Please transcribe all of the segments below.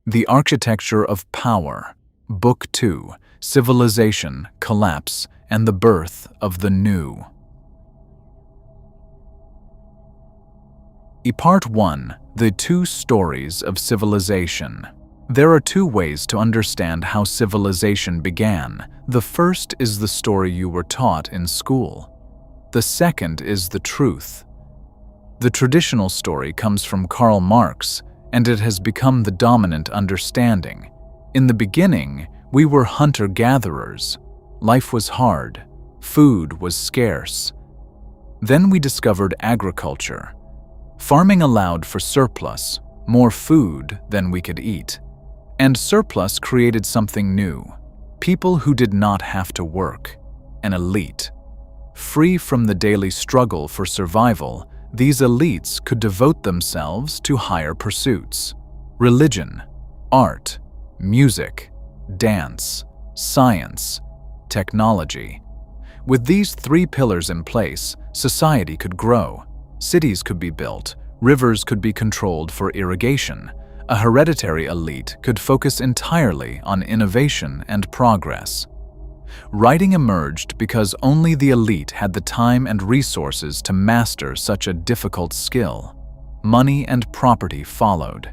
The Architecture of Power, Book 2, Civilization, Collapse, and the Birth of the New. Part 1. The Two Stories of Civilization. There are two ways to understand how civilization began. The first is the story you were taught in school. The second is the truth. The traditional story comes from Karl Marx, and it has become the dominant understanding. In the beginning, we were hunter-gatherers. Life was hard. Food was scarce. Then we discovered agriculture. Farming allowed for surplus, more food than we could eat. And surplus created something new. People who did not have to work. An elite. Free from the daily struggle for survival, these elites could devote themselves to higher pursuits: religion, art, music, dance, science, technology. With these three pillars in place, society could grow, cities could be built, rivers could be controlled for irrigation. A hereditary elite could focus entirely on innovation and progress. Writing emerged because only the elite had the time and resources to master such a difficult skill. Money and property followed,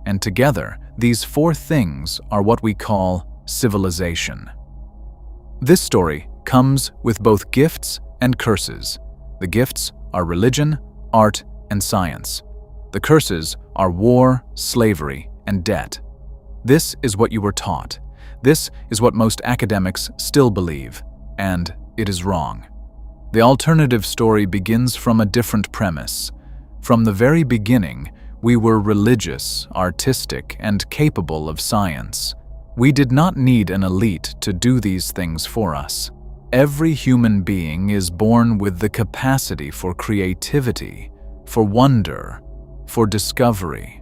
and together, these four things are what we call civilization. This story comes with both gifts and curses. The gifts are religion, art, and science. The curses are war, slavery, and debt. This is what you were taught. This is what most academics still believe, and it is wrong. The alternative story begins from a different premise. From the very beginning, we were religious, artistic, and capable of science. We did not need an elite to do these things for us. Every human being is born with the capacity for creativity, for wonder, for discovery.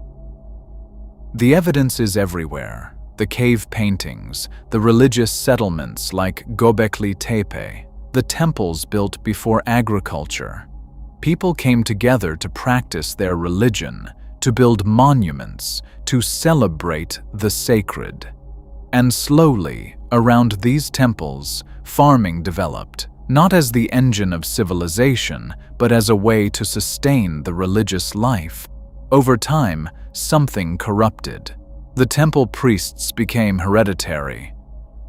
The evidence is everywhere. The cave paintings, the religious settlements like Göbekli Tepe, the temples built before agriculture. People came together to practice their religion, to build monuments, to celebrate the sacred. And slowly, around these temples, farming developed, not as the engine of civilization, but as a way to sustain the religious life. Over time, something corrupted. The temple priests became hereditary.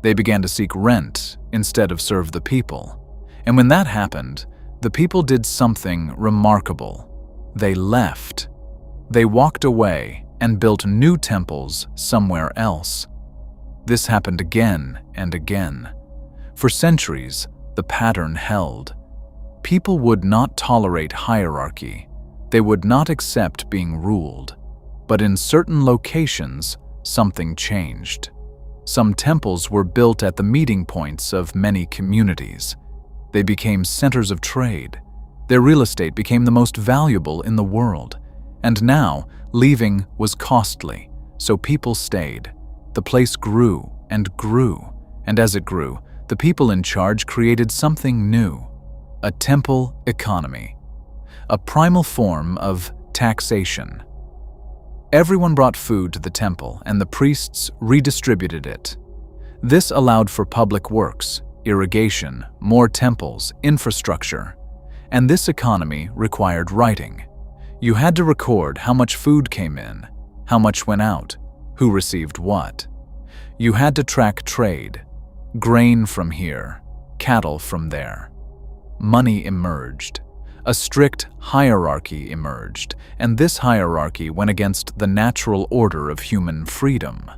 They began to seek rent instead of serve the people. And when that happened, the people did something remarkable. They left. They walked away and built new temples somewhere else. This happened again and again. For centuries, the pattern held. People would not tolerate hierarchy. They would not accept being ruled. But in certain locations, something changed. Some temples were built at the meeting points of many communities. They became centers of trade. Their real estate became the most valuable in the world. And now, leaving was costly, so people stayed. The place grew, and as it grew, the people in charge created something new: a temple economy, a primal form of taxation. Everyone brought food to the temple, and the priests redistributed it. This allowed for public works, irrigation, more temples, infrastructure. And this economy required writing. You had to record how much food came in, how much went out, who received what. You had to track trade, grain from here, cattle from there. Money emerged. A strict hierarchy emerged, and this hierarchy went against the natural order of human freedom.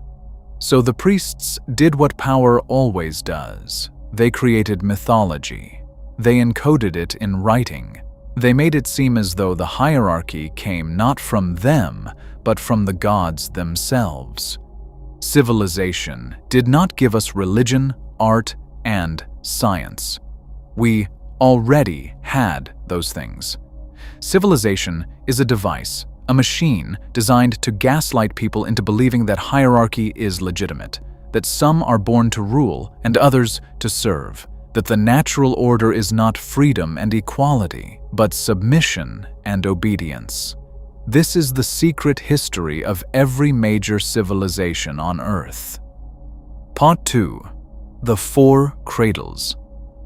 So the priests did what power always does. They created mythology. They encoded it in writing. They made it seem as though the hierarchy came not from them, but from the gods themselves. Civilization did not give us religion, art, and science. We already had those things. Civilization is a device, a machine designed to gaslight people into believing that hierarchy is legitimate, that some are born to rule and others to serve, that the natural order is not freedom and equality, but submission and obedience. This is the secret history of every major civilization on Earth. Part 2. The Four Cradles.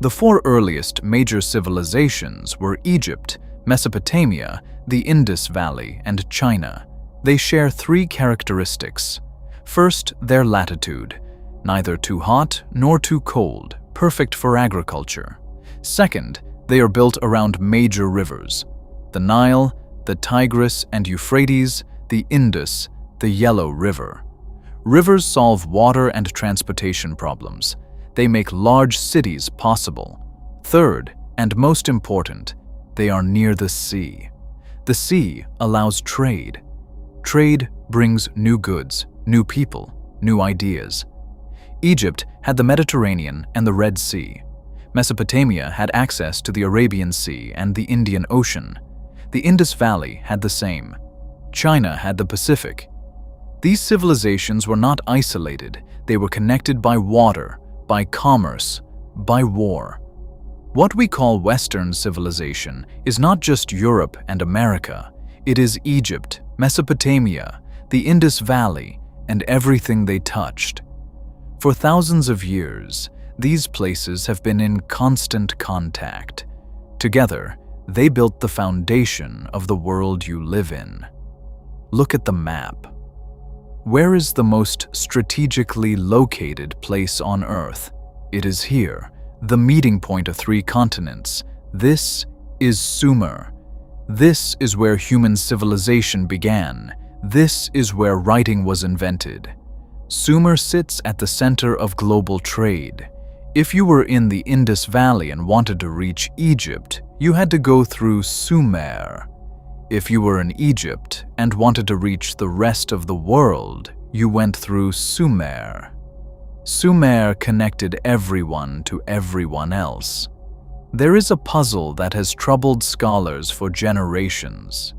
The four earliest major civilizations were Egypt, Mesopotamia, the Indus Valley, and China. They share three characteristics. First, their latitude, neither too hot nor too cold, perfect for agriculture. Second, they are built around major rivers: the Nile, the Tigris and Euphrates, the Indus, the Yellow River. Rivers solve water and transportation problems. They make large cities possible. Third, and most important, they are near the sea. The sea allows trade. Trade brings new goods, new people, new ideas. Egypt had the Mediterranean and the Red Sea. Mesopotamia had access to the Arabian Sea and the Indian Ocean. The Indus Valley had the same. China had the Pacific. These civilizations were not isolated. They were connected by water, by commerce, by war. What we call Western civilization is not just Europe and America. It is Egypt, Mesopotamia, the Indus Valley, and everything they touched. For thousands of years, these places have been in constant contact. Together, they built the foundation of the world you live in. Look at the map. Where is the most strategically located place on Earth? It is here, the meeting point of three continents. This is Sumer. This is where human civilization began. This is where writing was invented. Sumer sits at the center of global trade. If you were in the Indus Valley and wanted to reach Egypt, you had to go through Sumer. If you were in Egypt and wanted to reach the rest of the world, you went through Sumer. Sumer connected everyone to everyone else. There is a puzzle that has troubled scholars for generations.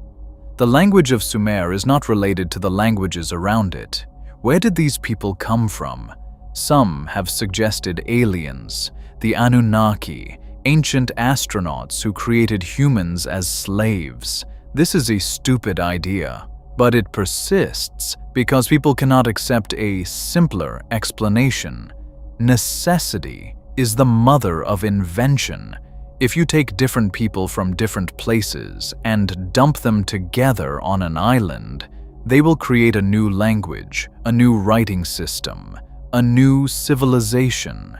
The language of Sumer is not related to the languages around it. Where did these people come from? Some have suggested aliens, the Anunnaki, ancient astronauts who created humans as slaves. This is a stupid idea, but it persists because people cannot accept a simpler explanation. Necessity is the mother of invention. If you take different people from different places and dump them together on an island, they will create a new language, a new writing system, a new civilization.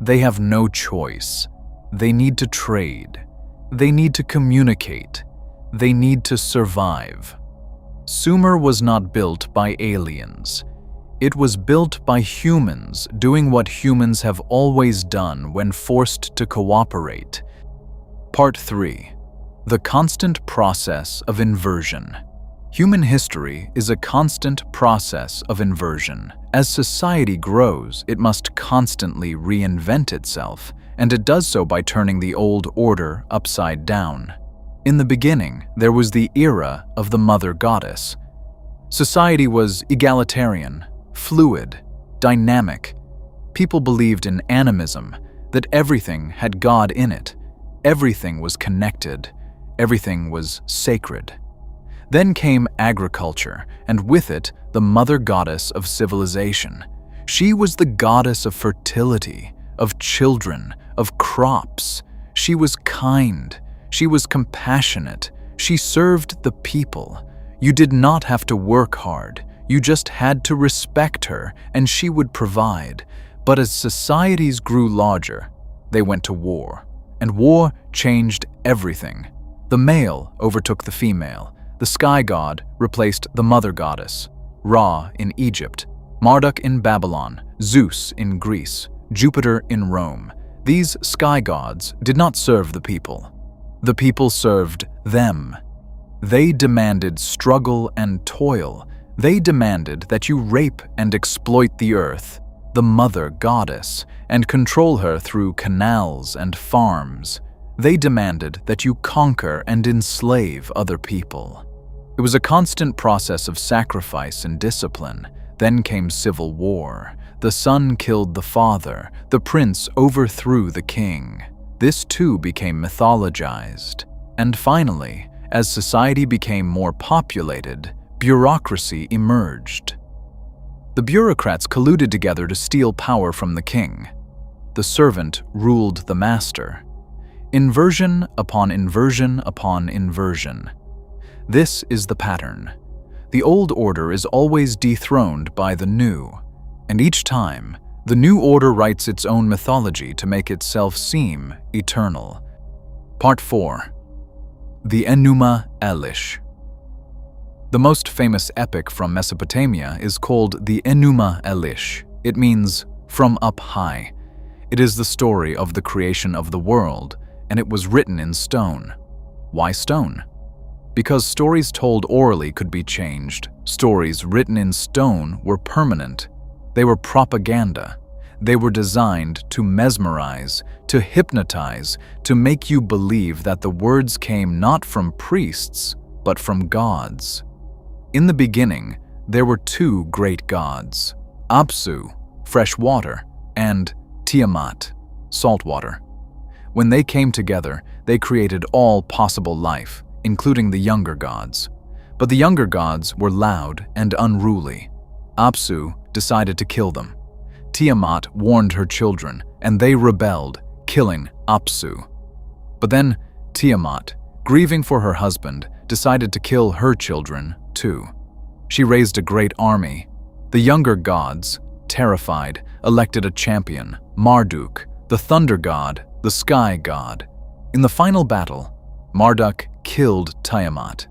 They have no choice. They need to trade. They need to communicate. They need to survive. Sumer was not built by aliens. It was built by humans doing what humans have always done when forced to cooperate. Part 3. The constant process of inversion. Human history is a constant process of inversion. As society grows, it must constantly reinvent itself, and it does so by turning the old order upside down. In the beginning, there was the era of the Mother Goddess. Society was egalitarian, fluid, dynamic. People believed in animism, that everything had God in it. Everything was connected. Everything was sacred. Then came agriculture, and with it, the Mother Goddess of civilization. She was the goddess of fertility, of children, of crops. She was kind. She was compassionate. She served the people. You did not have to work hard. You just had to respect her, and she would provide. But as societies grew larger, they went to war. And war changed everything. The male overtook the female. The sky god replaced the mother goddess. Ra in Egypt, Marduk in Babylon, Zeus in Greece, Jupiter in Rome. These sky gods did not serve the people. The people served them. They demanded struggle and toil. They demanded that you rape and exploit the earth, the mother goddess, and control her through canals and farms. They demanded that you conquer and enslave other people. It was a constant process of sacrifice and discipline. Then came civil war. The son killed the father. The prince overthrew the king. This too became mythologized. And finally, As society became more populated, bureaucracy emerged. The bureaucrats colluded together to steal power from the king. The servant ruled the master. Inversion upon inversion upon inversion. This is the pattern. The old order is always dethroned by the new, and each time, the new order writes its own mythology to make itself seem eternal. Part 4. The Enuma Elish. The most famous epic from Mesopotamia is called the Enuma Elish. It means from up high. It is the story of the creation of the world, and it was written in stone. Why stone? Because stories told orally could be changed, stories written in stone were permanent. They were propaganda. They were designed to mesmerize, to hypnotize, to make you believe that the words came not from priests, but from gods. In the beginning, there were two great gods, Apsu, fresh water, and Tiamat, salt water. When they came together, they created all possible life, including the younger gods. But the younger gods were loud and unruly. Apsu decided to kill them. Tiamat warned her children, and they rebelled, killing Apsu. But then Tiamat, grieving for her husband, decided to kill her children too. She raised a great army. The younger gods, terrified, elected a champion, Marduk, the thunder god, the sky god. In the final battle, Marduk killed Tiamat.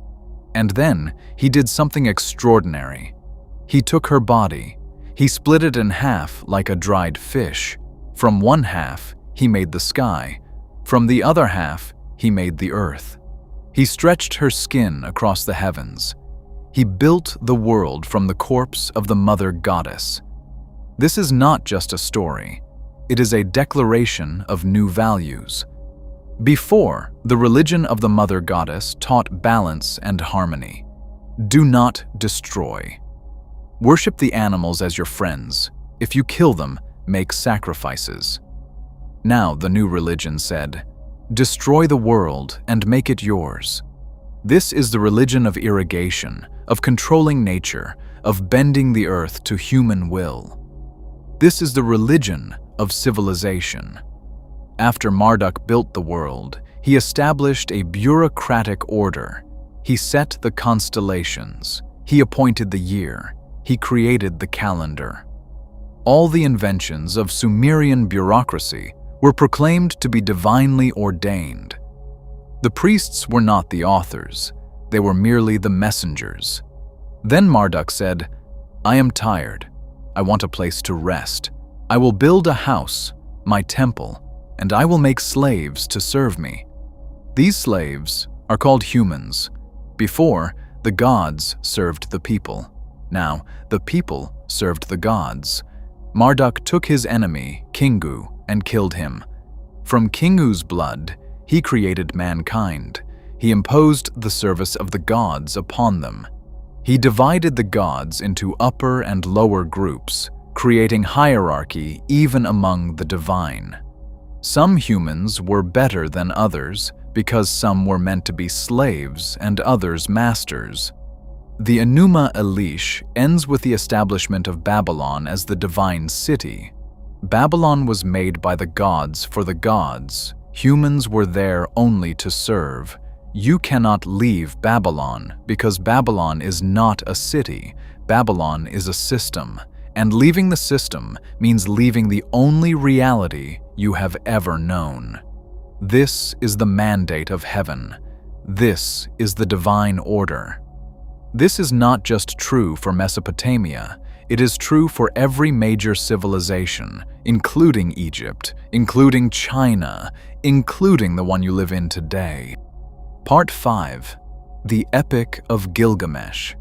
And then he did something extraordinary. He took her body. He split it in half like a dried fish. From one half, he made the sky. From the other half, he made the earth. He stretched her skin across the heavens. He built the world from the corpse of the mother goddess. This is not just a story. It is a declaration of new values. Before, the religion of the mother goddess taught balance and harmony. Do not destroy. Worship the animals as your friends. If you kill them, make sacrifices. Now the new religion said, destroy the world and make it yours. This is the religion of irrigation, of controlling nature, of bending the earth to human will. This is the religion of civilization. After Marduk built the world, he established a bureaucratic order. He set the constellations. He appointed the year. He created the calendar. All the inventions of Sumerian bureaucracy were proclaimed to be divinely ordained. The priests were not the authors. They were merely the messengers. Then Marduk said, I am tired. I want a place to rest. I will build a house, my temple, and I will make slaves to serve me. These slaves are called humans. Before, the gods served the people. Now, the people served the gods. Marduk took his enemy, Kingu, and killed him. From Kingu's blood, he created mankind. He imposed the service of the gods upon them. He divided the gods into upper and lower groups, creating hierarchy even among the divine. Some humans were better than others because some were meant to be slaves and others masters. The Enuma Elish ends with the establishment of Babylon as the divine city. Babylon was made by the gods for the gods. Humans were there only to serve. You cannot leave Babylon because Babylon is not a city. Babylon is a system, and leaving the system means leaving the only reality you have ever known. This is the mandate of heaven. This is the divine order. This is not just true for Mesopotamia. It is true for every major civilization, including Egypt, including China, including the one you live in today. Part 5. The Epic of Gilgamesh.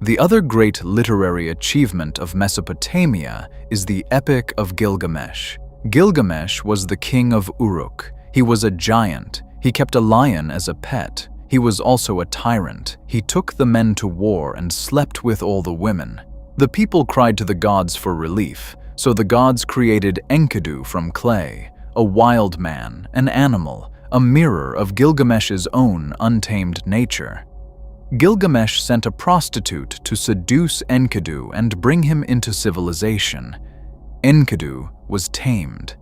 The other great literary achievement of Mesopotamia is the Epic of Gilgamesh. Gilgamesh was the king of Uruk. He was a giant. He kept a lion as a pet. He was also a tyrant. He took the men to war and slept with all the women. The people cried to the gods for relief, so the gods created Enkidu from clay, a wild man, an animal, a mirror of Gilgamesh's own untamed nature. Gilgamesh sent a prostitute to seduce Enkidu and bring him into civilization. Enkidu was tamed.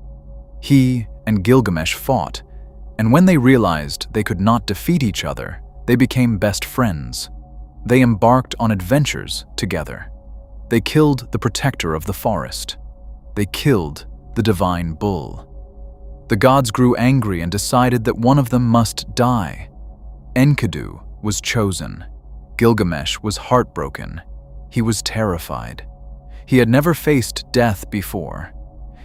He and Gilgamesh fought, and when they realized they could not defeat each other, they became best friends. They embarked on adventures together. They killed the protector of the forest. They killed the divine bull. The gods grew angry and decided that one of them must die. Enkidu was chosen. Gilgamesh was heartbroken. He was terrified. He had never faced death before.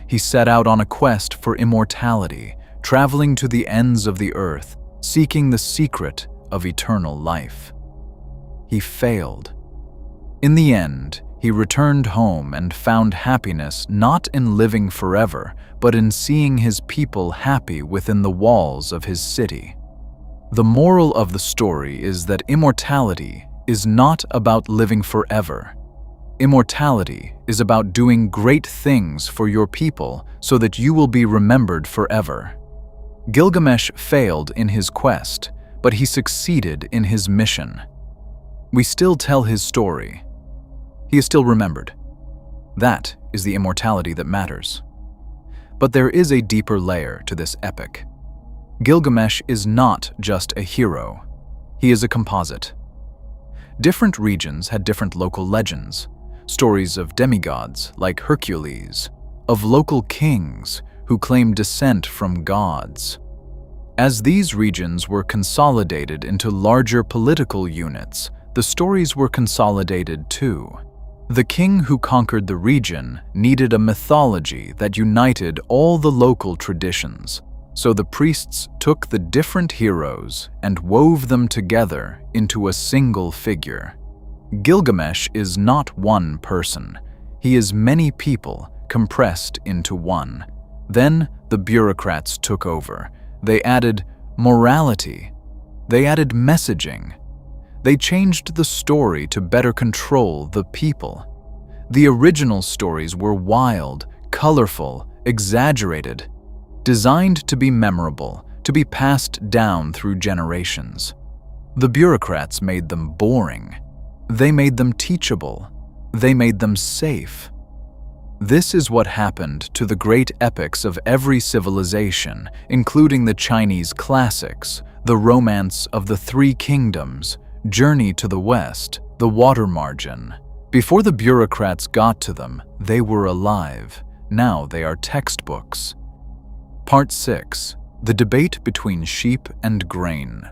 He set out on a quest for immortality, traveling to the ends of the earth, seeking the secret of eternal life. He failed. In the end, he returned home and found happiness not in living forever, but in seeing his people happy within the walls of his city. The moral of the story is that immortality is not about living forever. Immortality is about doing great things for your people so that you will be remembered forever. Gilgamesh failed in his quest, but he succeeded in his mission. We still tell his story. He is still remembered. That is the immortality that matters. But there is a deeper layer to this epic. Gilgamesh is not just a hero. He is a composite. Different regions had different local legends, stories of demigods like Hercules, of local kings who claimed descent from gods. As these regions were consolidated into larger political units, the stories were consolidated too. The king who conquered the region needed a mythology that united all the local traditions, so the priests took the different heroes and wove them together into a single figure. Gilgamesh is not one person. He is many people compressed into one. Then the bureaucrats took over. They added morality. They added messaging. They changed the story to better control the people. The original stories were wild, colorful, exaggerated, designed to be memorable, to be passed down through generations. The bureaucrats made them boring. They made them teachable. They made them safe. This is what happened to the great epics of every civilization, including the Chinese classics, the Romance of the Three Kingdoms, Journey to the West, The Water Margin. Before the bureaucrats got to them, they were alive. Now they are textbooks. Part 6. The Debate Between Sheep and Grain.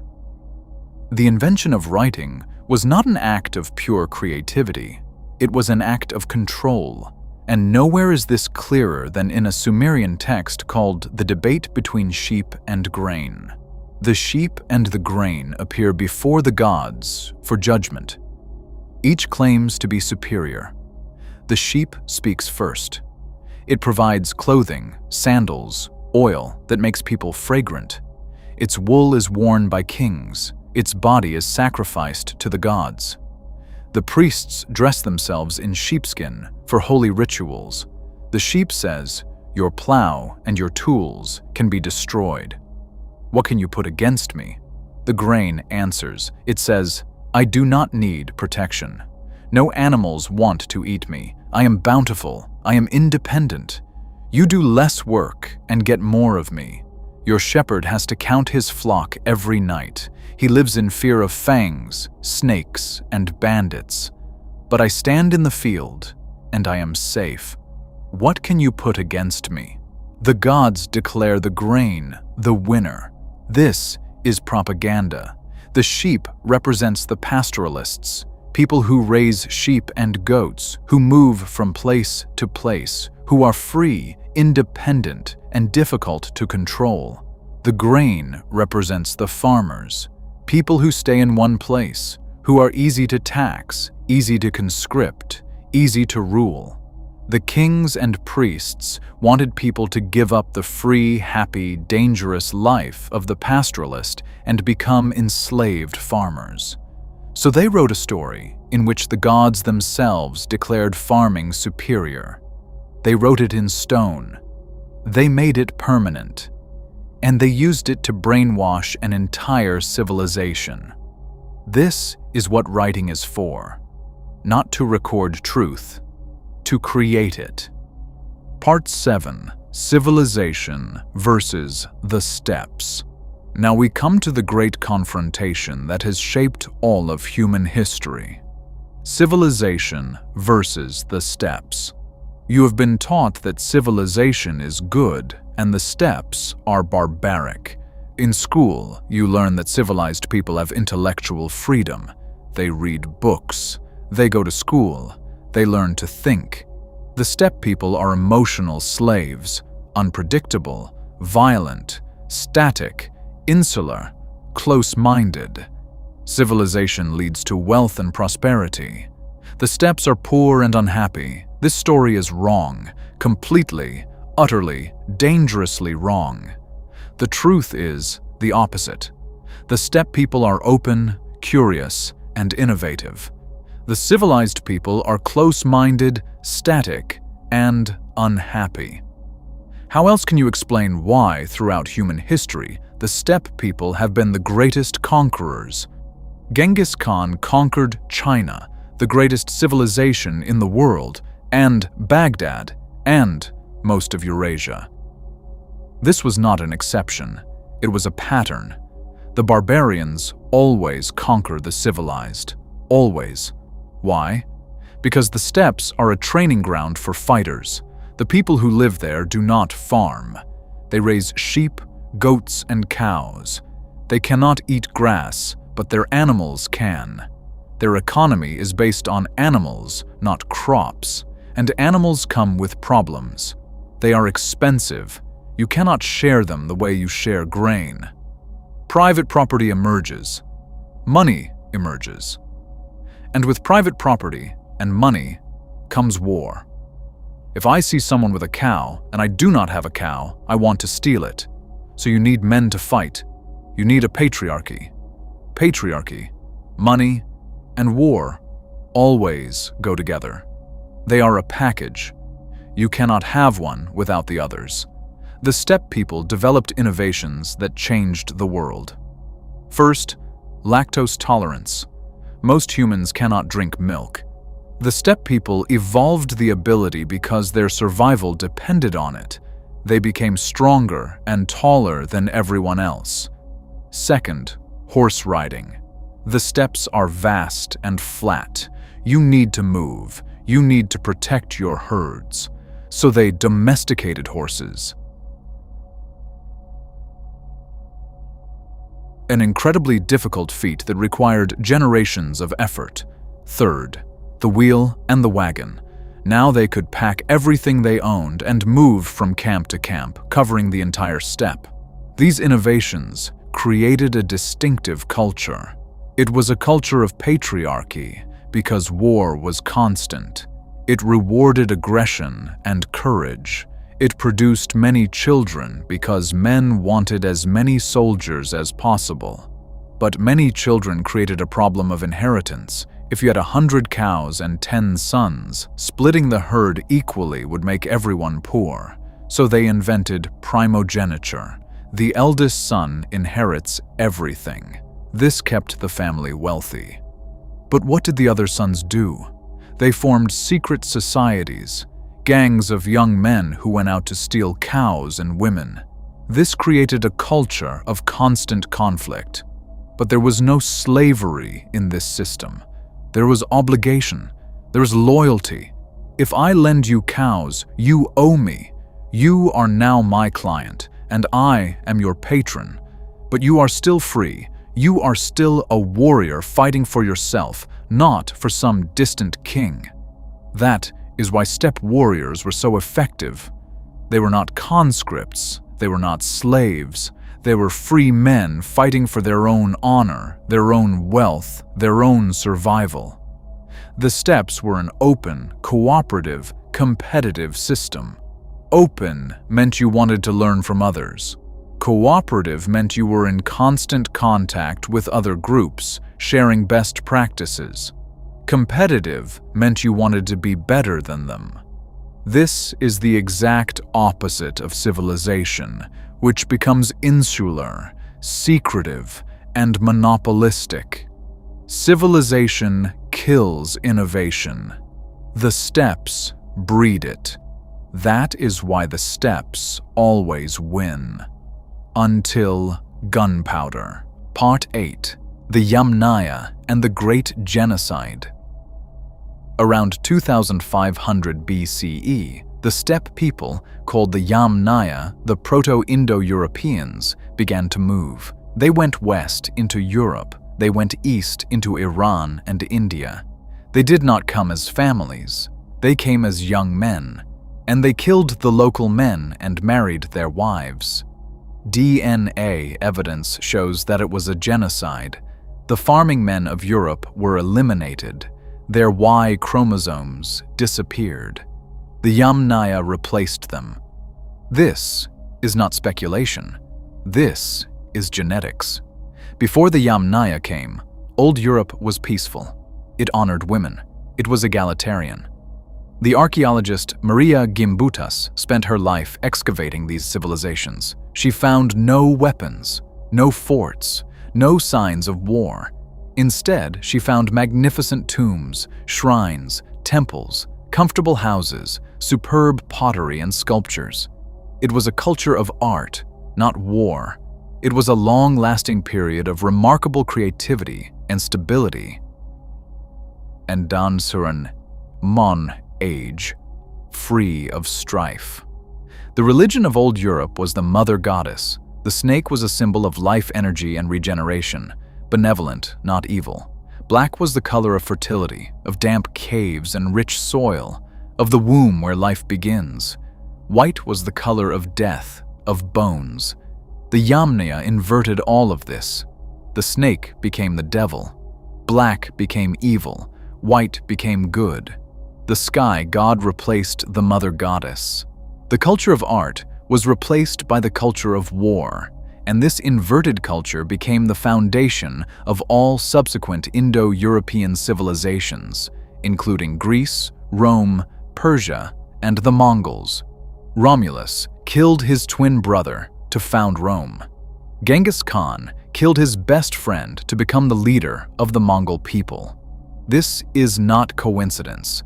The invention of writing was not an act of pure creativity. It was an act of control. And nowhere is this clearer than in a Sumerian text called The Debate Between Sheep and Grain. The sheep and the grain appear before the gods for judgment. Each claims to be superior. The sheep speaks first. It provides clothing, sandals, oil that makes people fragrant. Its wool is worn by kings. Its body is sacrificed to the gods. The priests dress themselves in sheepskin for holy rituals. The sheep says, "Your plow and your tools can be destroyed. What can you put against me?" The grain answers. It says, "I do not need protection. No animals want to eat me. I am bountiful. I am independent. You do less work and get more of me. Your shepherd has to count his flock every night. He lives in fear of fangs, snakes, and bandits. But I stand in the field, and I am safe. What can you put against me?" The gods declare the grain the winner. This is propaganda. The sheep represents the pastoralists, people who raise sheep and goats, who move from place to place, who are free, independent, and difficult to control. The grain represents the farmers, people who stay in one place, who are easy to tax, easy to conscript, easy to rule. The kings and priests wanted people to give up the free, happy, dangerous life of the pastoralist and become enslaved farmers. So they wrote a story in which the gods themselves declared farming superior. They wrote it in stone. They made it permanent. and they used it to brainwash an entire civilization. This is what writing is for. Not to record truth, to create it. Part 7. Civilization versus the steppes. Now we come to the great confrontation that has shaped all of human history. Civilization versus the steppes. You have been taught that civilization is good and the steppes are barbaric. In school, you learn that civilized people have intellectual freedom. They read books. They go to school. They learn to think. The steppe people are emotional slaves, unpredictable, violent, static, insular, close-minded. Civilization leads to wealth and prosperity. The steppes are poor and unhappy. This story is wrong, completely, utterly, dangerously wrong. The truth is the opposite. The steppe people are open, curious, and innovative. The civilized people are close-minded, static, and unhappy. How else can you explain why, throughout human history, the steppe people have been the greatest conquerors? Genghis Khan conquered China, the greatest civilization in the world, and Baghdad, and most of Eurasia. This was not an exception. It was a pattern. The barbarians always conquer the civilized. Always. Why? Because the steppes are a training ground for fighters. The people who live there do not farm. They raise sheep, goats, and cows. They cannot eat grass, but their animals can. Their economy is based on animals, not crops, and animals come with problems. They are expensive. You cannot share them the way you share grain. Private property emerges. Money emerges. And with private property and money comes war. If I see someone with a cow and I do not have a cow, I want to steal it. So you need men to fight. You need a patriarchy. Patriarchy, money, and war always go together. They are a package. You cannot have one without the others. The steppe people developed innovations that changed the world. First, lactose tolerance. Most humans cannot drink milk. The steppe people evolved the ability because their survival depended on it. They became stronger and taller than everyone else. Second, horse riding. The steppes are vast and flat. You need to move. You need to protect your herds. So they domesticated horses. An incredibly difficult feat that required generations of effort. Third, the wheel and the wagon. Now they could pack everything they owned and move from camp to camp, covering the entire steppe. These innovations created a distinctive culture. It was a culture of patriarchy because war was constant. It rewarded aggression and courage. It produced many children because men wanted as many soldiers as possible. But many children created a problem of inheritance. If you had 100 cows and 10 sons, splitting the herd equally would make everyone poor. So they invented primogeniture. The eldest son inherits everything. This kept the family wealthy. But what did the other sons do? They formed secret societies, gangs of young men who went out to steal cows and women. This created a culture of constant conflict. But there was no slavery in this system. There was obligation. There was loyalty. If I lend you cows, you owe me. You are now my client, and I am your patron. But you are still free. You are still a warrior fighting for yourself, not for some distant king. That is why steppe warriors were so effective. They were not conscripts. They were not slaves. They were free men fighting for their own honor, their own wealth, their own survival. The steppes were an open, cooperative, competitive system. Open meant you wanted to learn from others. Cooperative meant you were in constant contact with other groups, sharing best practices. Competitive meant you wanted to be better than them. This is the exact opposite of civilization, which becomes insular, secretive, and monopolistic. Civilization kills innovation. The steppes breed it. That is why the steppes always win. Until gunpowder. Part 8. The Yamnaya and the Great Genocide. Around 2500 BCE, the steppe people, called the Yamnaya, the Proto-Indo-Europeans, began to move. They went west into Europe. They went east into Iran and India. They did not come as families. They came as young men, and they killed the local men and married their wives. DNA evidence shows that it was a genocide. The farming men of Europe were eliminated. Their Y chromosomes disappeared. The Yamnaya replaced them. This is not speculation. This is genetics. Before the Yamnaya came, old Europe was peaceful. It honored women. It was egalitarian. The archaeologist Maria Gimbutas spent her life excavating these civilizations. She found no weapons, no forts, no signs of war. Instead, she found magnificent tombs, shrines, temples, comfortable houses, superb pottery and sculptures. It was a culture of art, not war. It was a long-lasting period of remarkable creativity and stability. And Dansuran Mon Age, free of strife. The religion of old Europe was the mother goddess. The snake was a symbol of life energy and regeneration, benevolent, not evil. Black was the color of fertility, of damp caves and rich soil, of the womb where life begins. White was the color of death, of bones. The Yamnaya inverted all of this. The snake became the devil. Black became evil. White became good. The sky god replaced the mother goddess. The culture of art was replaced by the culture of war, and this inverted culture became the foundation of all subsequent Indo-European civilizations, including Greece, Rome, Persia, and the Mongols. Romulus killed his twin brother to found Rome. Genghis Khan killed his best friend to become the leader of the Mongol people. This is not coincidence.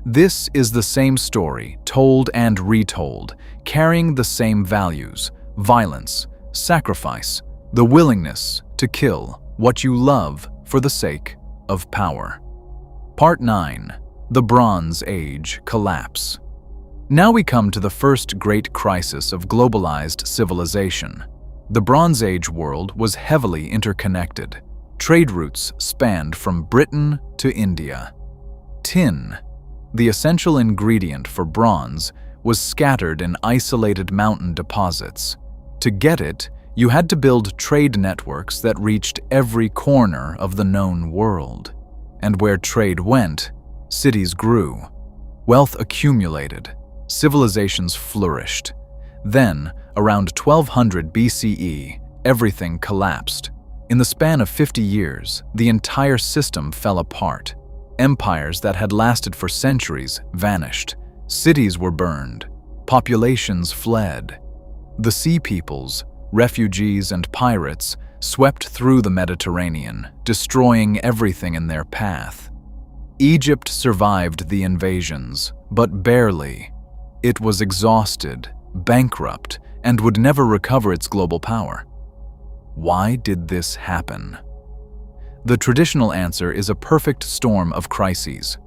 This is the same story, told and retold, carrying the same values: violence, sacrifice, the willingness to kill what you love for the sake of power. Part 9. The Bronze Age Collapse. Now we come to the first great crisis of globalized civilization. The Bronze Age world was heavily interconnected. Trade routes spanned from Britain to India. Tin, the essential ingredient for bronze, was scattered in isolated mountain deposits. To get it, you had to build trade networks that reached every corner of the known world. And where trade went, cities grew. Wealth accumulated. Civilizations flourished. Then, around 1200 BCE, everything collapsed. In the span of 50 years, the entire system fell apart. Empires that had lasted for centuries vanished. Cities were burned. Populations fled. The sea peoples, refugees and pirates, swept through the Mediterranean, destroying everything in their path. Egypt survived the invasions, but barely. It was exhausted, bankrupt, and would never recover its global power. Why did this happen? The traditional answer is a perfect storm of crises.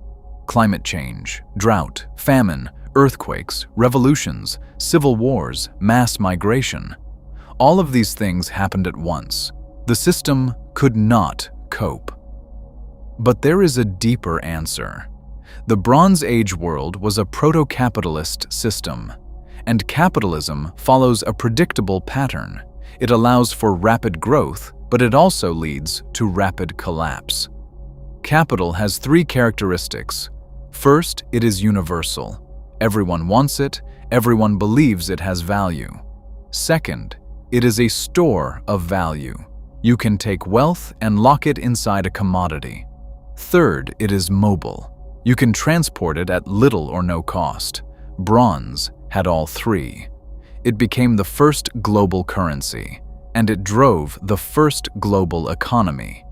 Climate change, drought, famine, earthquakes, revolutions, civil wars, mass migration. All of these things happened at once. The system could not cope. But there is a deeper answer. The Bronze Age world was a proto-capitalist system, and capitalism follows a predictable pattern. It allows for rapid growth, but it also leads to rapid collapse. Capital has three characteristics. First, it is universal. Everyone wants it, everyone believes it has value. Second, it is a store of value. You can take wealth and lock it inside a commodity. Third, it is mobile. You can transport it at little or no cost. Bronze had all three. It became the first global currency, and it drove the first global economy.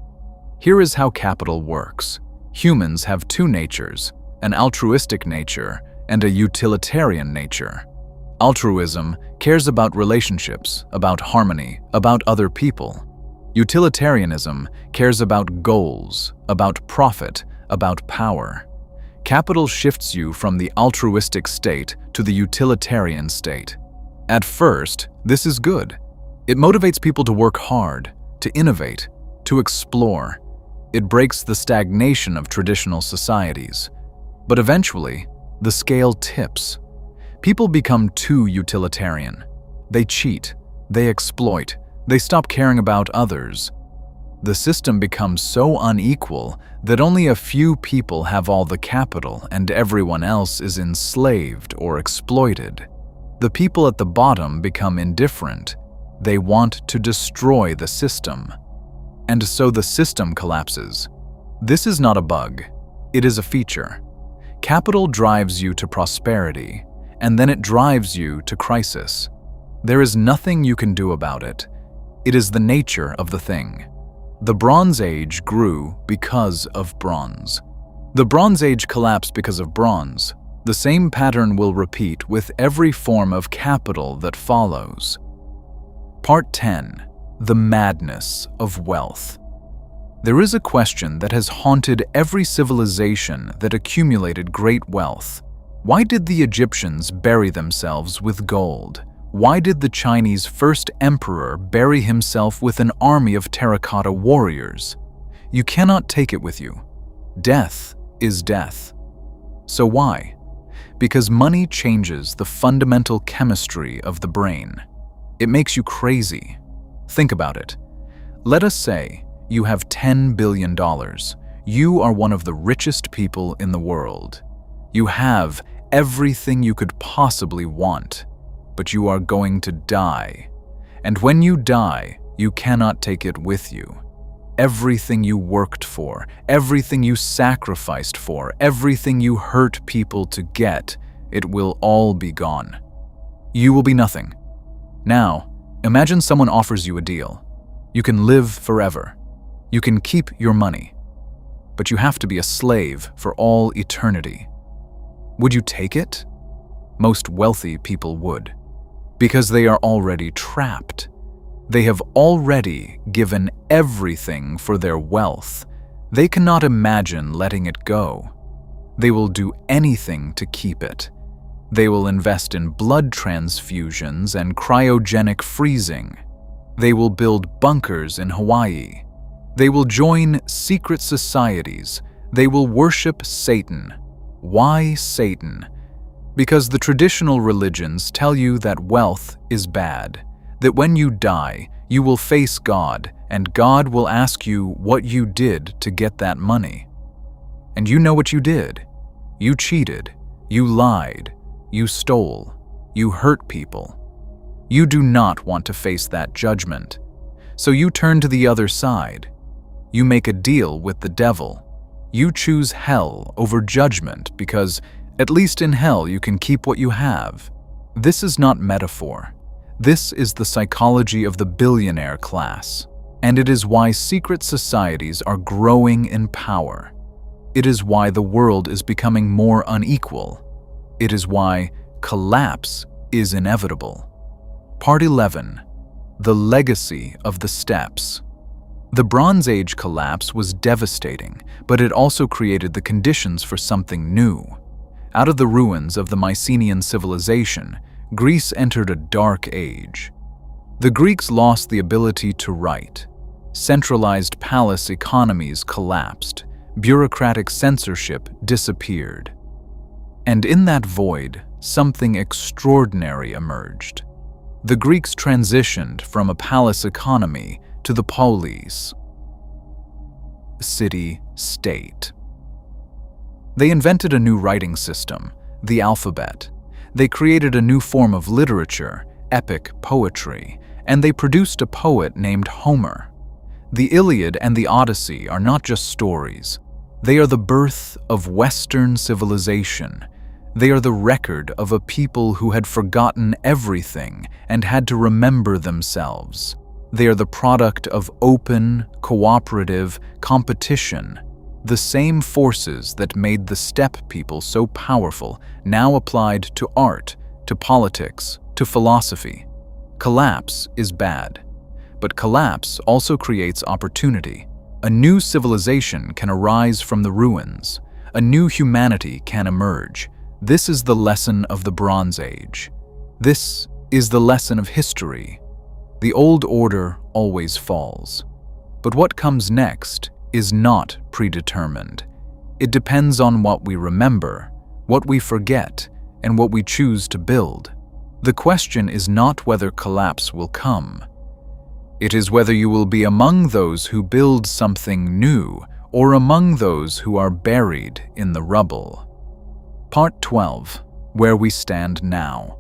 Here is how capital works. Humans have two natures, an altruistic nature and a utilitarian nature. Altruism cares about relationships, about harmony, about other people. Utilitarianism cares about goals, about profit, about power. Capital shifts you from the altruistic state to the utilitarian state. At first, this is good. It motivates people to work hard, to innovate, to explore. It breaks the stagnation of traditional societies. But eventually, the scale tips. People become too utilitarian. They cheat, they exploit, they stop caring about others. The system becomes so unequal that only a few people have all the capital and everyone else is enslaved or exploited. The people at the bottom become indifferent. They want to destroy the system. And so the system collapses. This is not a bug. It is a feature. Capital drives you to prosperity, and then it drives you to crisis. There is nothing you can do about it. It is the nature of the thing. The Bronze Age grew because of bronze. The Bronze Age collapsed because of bronze. The same pattern will repeat with every form of capital that follows. Part 10. The madness of wealth. There is a question that has haunted every civilization that accumulated great wealth. Why did the Egyptians bury themselves with gold? Why did the Chinese first emperor bury himself with an army of terracotta warriors? You cannot take it with you. Death is death. So why? Because money changes the fundamental chemistry of the brain. It makes you crazy. Think about it. Let us say you have $10 billion. You are one of the richest people in the world. You have everything you could possibly want, but you are going to die. And when you die, you cannot take it with you. Everything you worked for, everything you sacrificed for, everything you hurt people to get, it will all be gone. You will be nothing. Now, imagine someone offers you a deal. You can live forever. You can keep your money, but you have to be a slave for all eternity. Would you take it? Most wealthy people would, because they are already trapped. They have already given everything for their wealth. They cannot imagine letting it go. They will do anything to keep it. They will invest in blood transfusions and cryogenic freezing. They will build bunkers in Hawaii. They will join secret societies. They will worship Satan. Why Satan? Because the traditional religions tell you that wealth is bad, that when you die, you will face God, and God will ask you what you did to get that money. And you know what you did. You cheated. You lied. You stole. You hurt people. You do not want to face that judgment. So you turn to the other side. You make a deal with the devil. You choose hell over judgment because, at least in hell, you can keep what you have. This is not metaphor. This is the psychology of the billionaire class, and it is why secret societies are growing in power. It is why the world is becoming more unequal. It is why collapse is inevitable. Part 11. The legacy of the steps. The Bronze Age collapse was devastating, but it also created the conditions for something new. Out of the ruins of the Mycenaean civilization, Greece entered a dark age. The Greeks lost the ability to write. Centralized palace economies collapsed. Bureaucratic censorship disappeared. And in that void, something extraordinary emerged. The Greeks transitioned from a palace economy to the polis, city-state. They invented a new writing system, the alphabet. They created a new form of literature, epic poetry, and they produced a poet named Homer. The Iliad and the Odyssey are not just stories. They are the birth of Western civilization. They are the record of a people who had forgotten everything and had to remember themselves. They are the product of open, cooperative competition. The same forces that made the steppe people so powerful now applied to art, to politics, to philosophy. Collapse is bad, but collapse also creates opportunity. A new civilization can arise from the ruins. A new humanity can emerge. This is the lesson of the Bronze Age. This is the lesson of history. The old order always falls. But what comes next is not predetermined. It depends on what we remember, what we forget, and what we choose to build. The question is not whether collapse will come. It is whether you will be among those who build something new or among those who are buried in the rubble. Part 12. Where we stand now.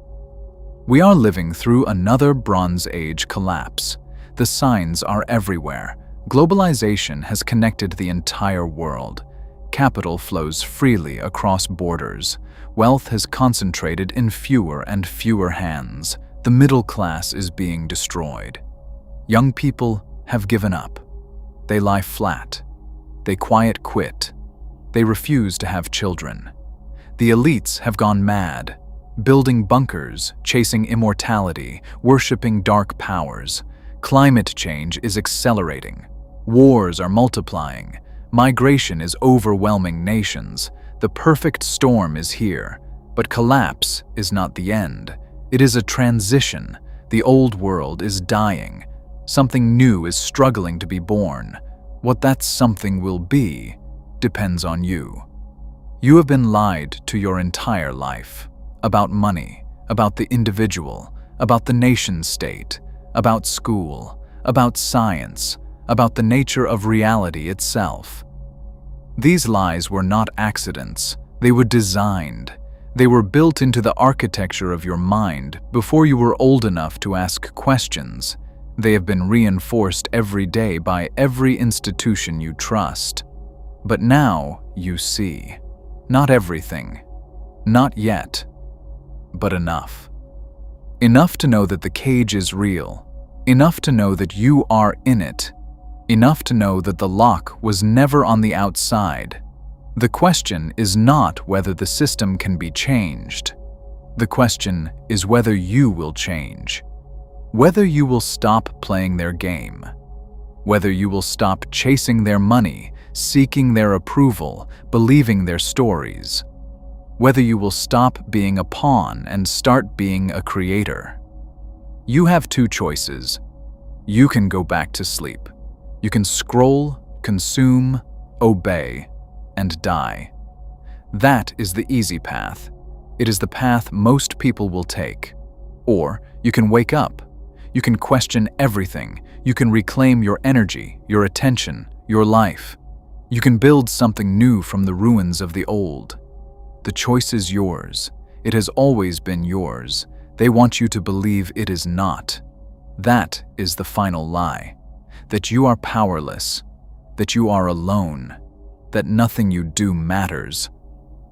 We are living through another Bronze Age collapse. The signs are everywhere. Globalization has connected the entire world. Capital flows freely across borders. Wealth has concentrated in fewer and fewer hands. The middle class is being destroyed. Young people have given up. They lie flat. They quiet quit. They refuse to have children. The elites have gone mad, building bunkers, chasing immortality, worshipping dark powers. Climate change is accelerating. Wars are multiplying. Migration is overwhelming nations. The perfect storm is here. But collapse is not the end. It is a transition. The old world is dying. Something new is struggling to be born. What that something will be depends on you. You have been lied to your entire life. About money, about the individual, about the nation-state, about school, about science, about the nature of reality itself. These lies were not accidents. They were designed. They were built into the architecture of your mind before you were old enough to ask questions. They have been reinforced every day by every institution you trust. But now you see. Not everything. Not yet. But enough. Enough to know that the cage is real. Enough to know that you are in it. Enough to know that the lock was never on the outside. The question is not whether the system can be changed. The question is whether you will change. Whether you will stop playing their game. Whether you will stop chasing their money, seeking their approval, believing their stories. Whether you will stop being a pawn and start being a creator. You have two choices. You can go back to sleep. You can scroll, consume, obey, and die. That is the easy path. It is the path most people will take. Or you can wake up. You can question everything. You can reclaim your energy, your attention, your life. You can build something new from the ruins of the old. The choice is yours. It has always been yours. They want you to believe it is not. That is the final lie. That you are powerless. That you are alone. That nothing you do matters.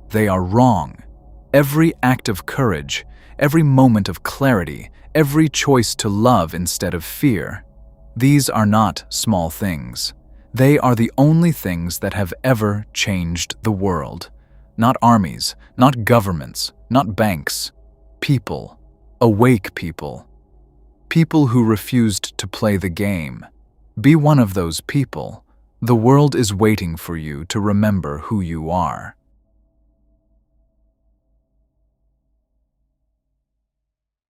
They are wrong. Every act of courage, every moment of clarity, every choice to love instead of fear, these are not small things. They are the only things that have ever changed the world. Not armies, not governments, not banks. People. Awake people. People who refused to play the game. Be one of those people. The world is waiting for you to remember who you are.